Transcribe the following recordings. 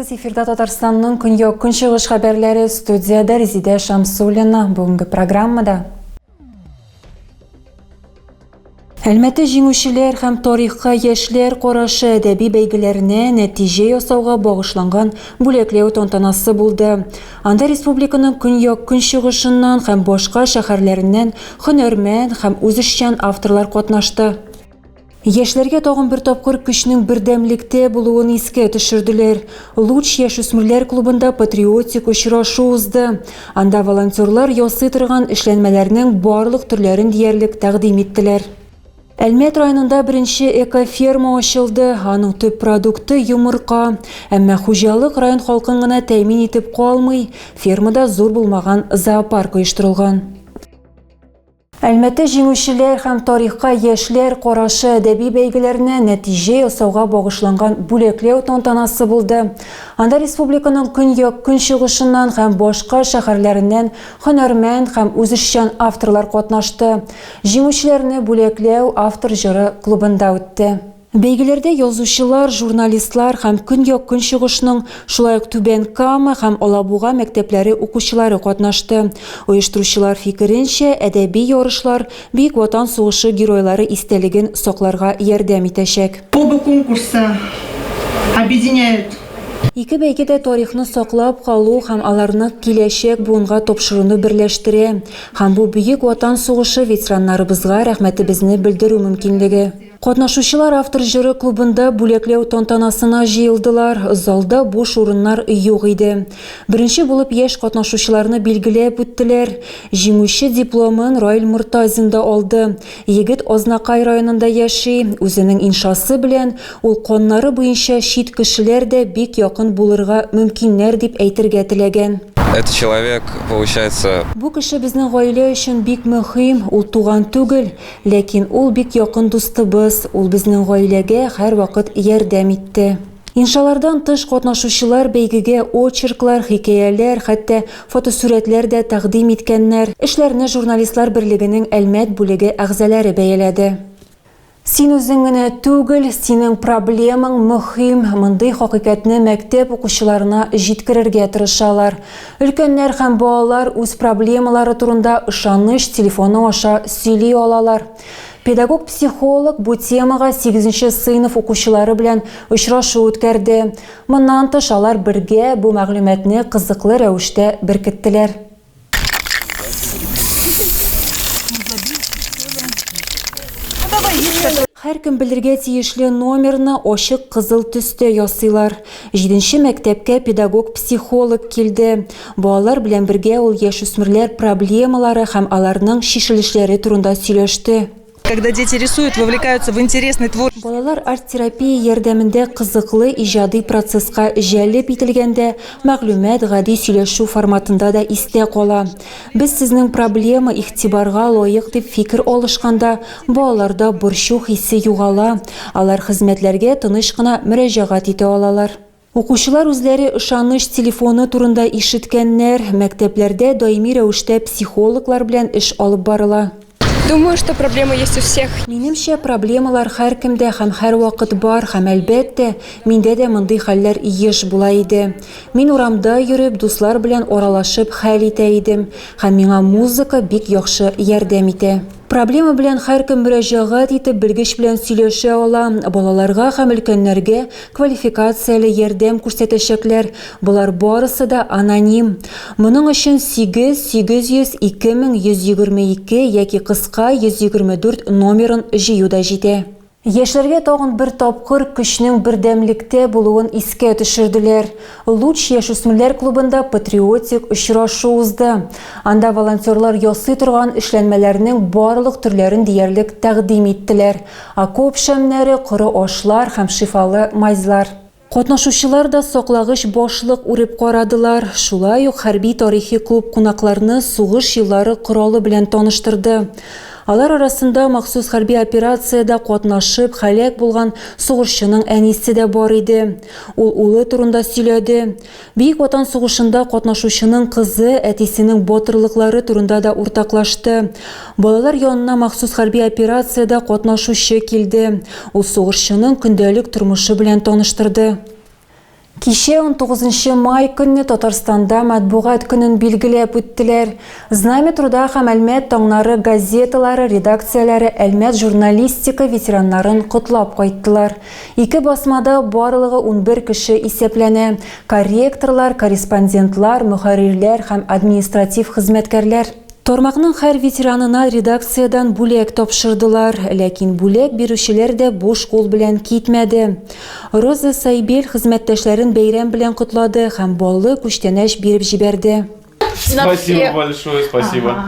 Саламатсыз, эфирда Татарстанның Көньяк Көнчыгыш хәбәрләре, студияда Резида Шамсуллина. Бүгенге программада Әлмәте җиңүчеләр һәм тарихка яшьләр карашы әдәби бәйгеләренә нәтиҗә ясауга багышланган бүләкләү тантанасы булды. Анда республиканың Көньяк Көнчыгышыннан һәм башка шәһәрләреннән һөнәрмән һәм үзешчән авторлар катнашты. Яшьләргә тагын бер тапкыр көчнең бердәмлектә булуын искә төшерделәр. Луч яшүсмерләр клубында патриотик очрашу узды. Анда волонтерлар ясый торган эшләнмәләрнең барлык төрләрен диярлек тәкъдим иттеләр. Әлмәт районында беренче экоферма ачылды. Аның төп продукты йомырка. Әмма хуҗалык район халкын гына тәэмин итеп калмый. Фермада зур булмаган зоопарк оештырылган. Әлмәте җиңүчеләр һәм тарихка яшьләр карашы әдәби бәйгеләренә нәтиҗә ясауга багышланган бүләкләү тантанасы булды. Анда республиканың Көньяк Көнчыгышыннан һәм башка шәһәрләреннән һөнәрмән һәм үзешчән авторлар катнашты. Җиңүчеләрне бүләкләү автор җыры клубында үтте. Бәйгеләрдә язучылар, журналистлар һәм Көньяк Көнчыгышның, шулай ук Түбән Кама һәм Алабуга мәктәпләре укучылары катнашты. Оештыручылар фикеренчә, әдәби ярышлар Бөек Ватан сугышы геройлары истәлеген сакларга ярдәм итәчәк. Оба конкурса объединяют. Ике бәйгедә тарихны саклап калу һәм аларны киләчәк буынга тапшыруны берләштерә. Һәм бу Бөек Ватан сугышы ветераннарыбызга рәхмәтебезне белдерү мөмкинлеге. Катнашучылар автор җыры клубында бүләкләү тантанасына җыелдылар. Залда буш урыннар юк иде. Беренче булып яшь катнашучыларны билгеләп үттеләр. Җиңүче дипломын Раил Муртазин алды. Егет Азнакай районында яши. Үзенең иншасы белән ул каннары буенча чит кешеләр дә бик якын булырга мөмкиннәр дип әйтергә теләгән. Этот человек, получается... Бу кеше безнең гаилә өчен бик мөһим, ул туган түгел, ләкин ул бик якын дустыбыз, ул безнең гаиләгә һәр вакыт ярдәм итте. Иншалардан тыш катнашучылар бәйгегә очерклар, хикәяләр, хәтта фотосурәтләр дә тәкъдим иткәннәр. Эшләрне журналистлар берлегенең Әлмәт бүлеге әгъзалары бәяләде. Син үзең генә түгел, синең проблемаң мөһим. Мондый хакыйкатьне мәктәп укучыларына җиткерергә тырышалар. Өлкәннәр һәм балалар үз проблемалары турында ышаныч телефоны аша сөйли алалар. Педагог-психолог бу темага 8-нче сыйныф укучылары белән очрашу үткәрде. Моннан тыш алар бергә бу мәгълүматны кызыклы рәвештә беркеттеләр. Һәр кем белергә тиешле номерны ачык кызыл төстә ясыйлар. 7-нче мәктәпкә педагог-психолог килде. Балалар белән бергә ул яшүсмерләр проблемалары һәм аларның шишелешләре турында сөйләште. Когда дети рисуют, вовлекаются в интересный творчество. Балалар арт-терапия ярдәмендә кызыклы иҗади процесска җәлеп ителгәндә, мәгълүмат гади сөйләшү форматында да истә кала. Без сезнең проблема игътибарга лаек дип фикер алышканда, балаларда борчу хисе югала. Алар хезмәтләргә тыныч кына мөрәҗәгать итә алалар. Укучылар үзләре ышаныч телефоны турында ишеткәннәр, мәктәпләрдә даими рәвештә психологлар белән эш алып барыла. Думаю, что проблема есть у всех. Минемчә, проблемалар һәр кемдә һәм һәр вакыт бар, һәм әлбәттә, миндә дә мондый хәлләр еш була иде. Мин урамда йөреп, дуслар белән аралашып хәл итә идем, һәм миңа музыка бик яхшы ярдәм итә. Проблема белән һәр кем мөрәҗәгать итеп белгеч белән сөйләшә ала. Балаларга һәм өлкәннәргә квалификацияле ярдәм күрсәтәчәкләр. Булар барысы да аноним. Моның өчен 8-800-2122 яки кыска 124 номерын җыю да җитә. Яшьләргә тагын бер тапкыр көчнең бердәмлектә булуын искә төшерделәр. Луч яшүсмерләр клубында патриотик очрашу узды. Анда волонтерлар ясый торган эшләнмәләрнең барлык төрләрен диярлек тәкъдим иттеләр. Окоп шәмнәре, коры ашлар һәм шифалы майзлар. Катнашучылар да саклагыч башлык үреп карадылар. Шулай ук хәрби тарихи клуб кунакларны сугыш еллары коралы белән таныштырды. Алар арасында махсус хәрби операциядә катнашып һәлак булган сугышчының әнисе дә бар иде. Ул улы турында сөйләде. Бөек Ватан сугышында катнашучының кызы әтисенең батырлыклары турында да уртаклашты. Балалар янына махсус хәрби операциядә катнашучы килде. Ул сугышчының көндәлек тормышы белән таныштырды. Кеше 19 май күнне Татарстанда матбугат күнен билгеләп үттеләр. Знамя труда һәм әлмәт таңнары газеталары, редакцияләре, әлмәт журналистика ветераннарын котлап кайттылар. Ике басмада барлыгы 11 кеше исәпләнә. Корректорлар, корреспондентлар, мөхәррирләр һәм административ хезмәткәрләр. Тормакның һәр ветеранына редакциядан бүләк тапшырдылар, ләкин бүләк бирүчеләр дә буш кул белән китмәде. Роза Сайбел хезмәттәшләрен бәйрәм белән котлады һәм баллы күчтәнәч биреп җибәрде. Спасибо большое, спасибо.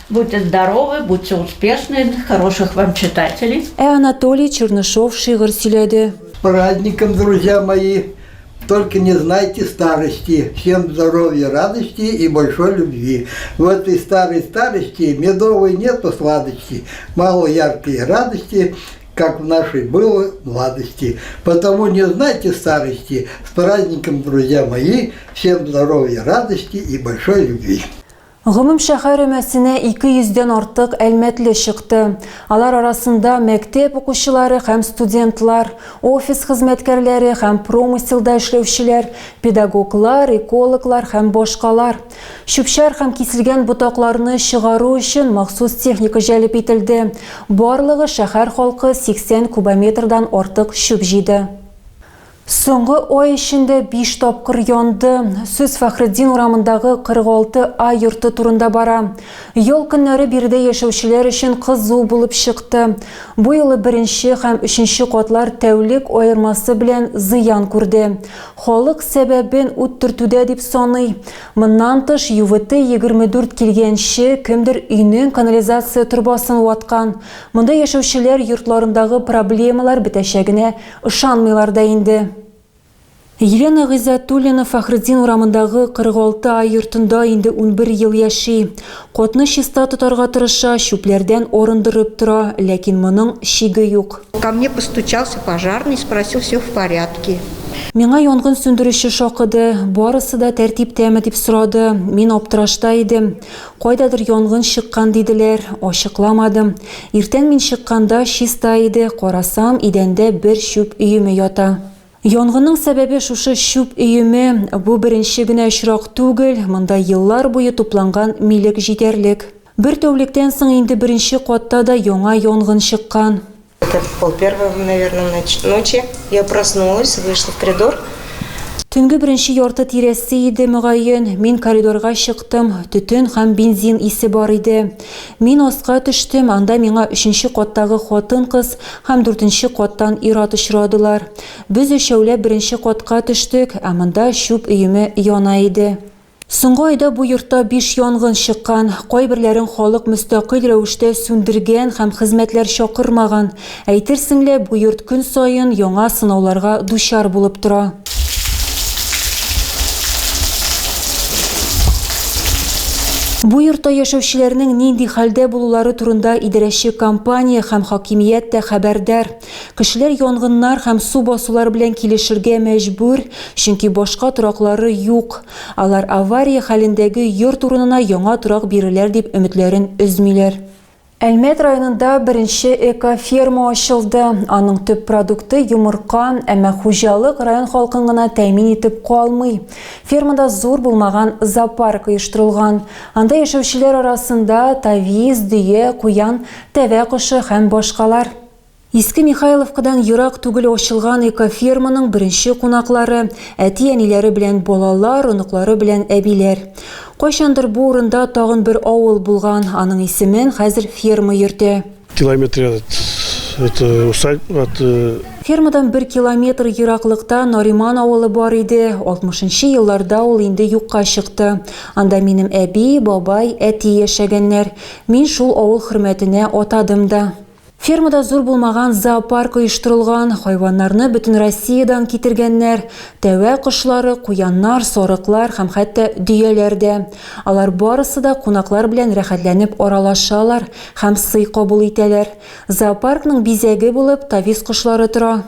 Будьте здоровы, будьте успешны, хороших вам читателей. Анатолий Чернышов шигырь сөйләде. С праздником, друзья мои! Только не знайте старости. Всем здоровья, радости и большой любви. В этой старой старости медовой нету сладости. Мало яркой радости, как в нашей было младости. Потому не знайте старости. С праздником, друзья мои! Всем здоровья, радости и большой любви. Гомум шәһәр өмәсенә 200-дән артык әлмәтле чыкты. Алар арасында мәктәп укучылары һәм студентлар, офис хезмәткәрләре һәм промыселда эшләүчеләр, педагоглар, экологлар һәм башкалар. Шүпшәр һәм киселгән ботакларны чыгару өчен махсус техника җәлеп ителде. Барлыгы шәһәр халкы 80 кубометрдан артык шүп җыйды. Соңгы ай эчендә 5 тапкыр янды. Сүз Фәхреддин урамындагы 46 А йорты турында бара. Ял көннәре биредә яшәүчеләр өчен кызу булып чыкты. Бу елы 1 һәм 3 катлар тәүлек аермасы белән зыян күрде. Халык сәбәбен ут төртүдә дип саный. Моннан тыш ЮВТ 24 килгәнче кемдер өйнең канализация трубасын ваткан. Монда яшәүчеләр йортларындагы проблемалар бетәчәгенә ышанмыйлар да инде. Елена Гыйзатуллина Фәхреддин урамындагы 46 А йортында инде 11 ел яши. Котны чиста тотарга тырыша, шүпләрдән орындырып тора, ләкин моның шиге юк. Ко мне постучался пожарный, спросил, все в порядке. Миңа янгын сүндерүче шакыды, барысы да тәртиптәме дип сорады. Мин аптырашта идем. Кайдадыр янгын чыккан диделәр, ачыкламадым. Иртән мин чыкканда чиста иде, карасам идәндә бер шүп өеме ята. Янгынның сәбәбе шушы шүп өеме, бу беренче генә очрак түгел, монда еллар буе тупланган милек җитәрлек. Бер тәүлектән соң инде беренче катта да яңа янгын чыккан. Это 1:30, наверное, ночи. Я проснулась, вышла в коридор. Төнге беренче ярты тирәсе иде мөгаен. Мин коридорга чыктым. Төтен һәм бензин исе бар иде. Мин аска төштем. Анда миңа 3нче каттагы хатын-кыз һәм 4нче каттан ир-ат очрадылар. Без өчәүләп беренче катка төштек, ә монда шүп өеме яна иде. Соңгы айда бу йортта 5 янгын чыккан. Кайберләрен халык мөстәкыйль рәвештә сүндергән һәм хезмәтләр чакырмаган. Әйтерсең лә бу йорт көн саен яңа сынауларга дучар булып тора. Бу йортта яшәүчеләрнең нинди хәлдә булулары турында идарәче компания һәм хакимият тә хәбәрдар. Кешеләр янгыннар һәм су басулар белән килешергә мәҗбүр, чөнки башка тораклары юк. Алар авария хәлендәге йорт урынына яңа торак бирелер дип өметләрен өзмиләр. Әлмәт районында беренче эко-ферма ачылды. Аның төп продукты йомырка, әмма хуҗалык район халкын гына тәэмин итеп калмый. Фермада зур булмаган зоопарк оештырылган. Анда яшәүчеләр арасында тавиз, дөя, куян, тәвә кошы һәм башкалар. Иске Михайловкадан ерак түгел ачылган эко-ферманың беренче кунаклары, әти-әниләре белән балалар, оныклары белән әбиләр. Кайчандыр бу урында тагын бер авыл булган, аның исемен хәзер ферма йөртә. Километр это усадьба от... Фермадан 1 километр ераклыкта Нариман авылы бар иде. 60нчы елларда ул инде юкка чыкты. Анда минем әби, бабай, әти яшәгәннәр. Мин шул авыл хөрмәтенә атадым да. Фермада зур булмаган зоопарк оештырылган, хайваннарны бөтен Россиядан китергәннәр, тәвә кошлары, куяннар, сарыклар һәм хәтта дөяләр дә. Алар барысы да кунаклар белән рәхәтләнеп аралашалар һәм сый кабул итәләр. Зоопаркның бизәге булып тавиз кошлары тора.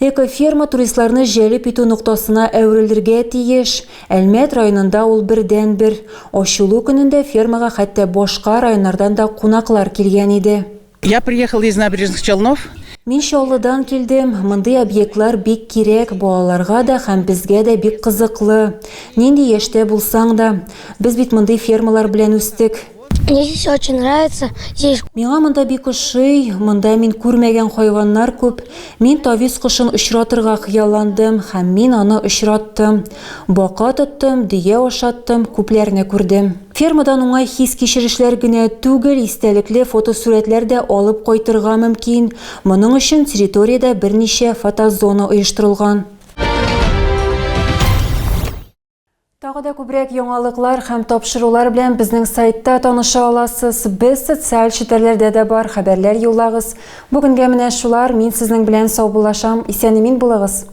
Эко-ферма туристларны җәлеп итү нуктасына әверелергә тиеш. Әлмәт районында ул бердән-бер. Ачылу көнендә фермага хәтта башка районнардан да кунаклар килгән иде. Я приехала из Набережных Челнов. Мин Чаллыдан килдем. Мындай объектлар бик кирәк, балаларга да һәм безгә дә бик кызыклы. Нинди яшьтә булсаң да, без бит мындай фермалар белән үстек. Мне здесь очень нравится. Здесь Миңа монда бик ошый, монда мин күрмәгән хайваннар күп. Мин тавис кошын очратырга хыялландым һәм мин аны очраттым. Бака тоттым, дия ашаттым, күпләрне күрдем. Фермадан уңай хис кичерешләр генә түгел, истәлекле фотосурәтләр дә алып кайтырга мөмкин. Моның өчен территориядә берничә фотозона оештырылган. Тагы да күбрәк яңалыклар һәм тапшырулар белән безнең сайтта таныша аласыз. Без социаль челтәрләрдә дә бар, хәбәрләр юллагыз. Бүгенгә менә шулар. Мин сезнең белән сау булашам. Исән-имин булыгыз.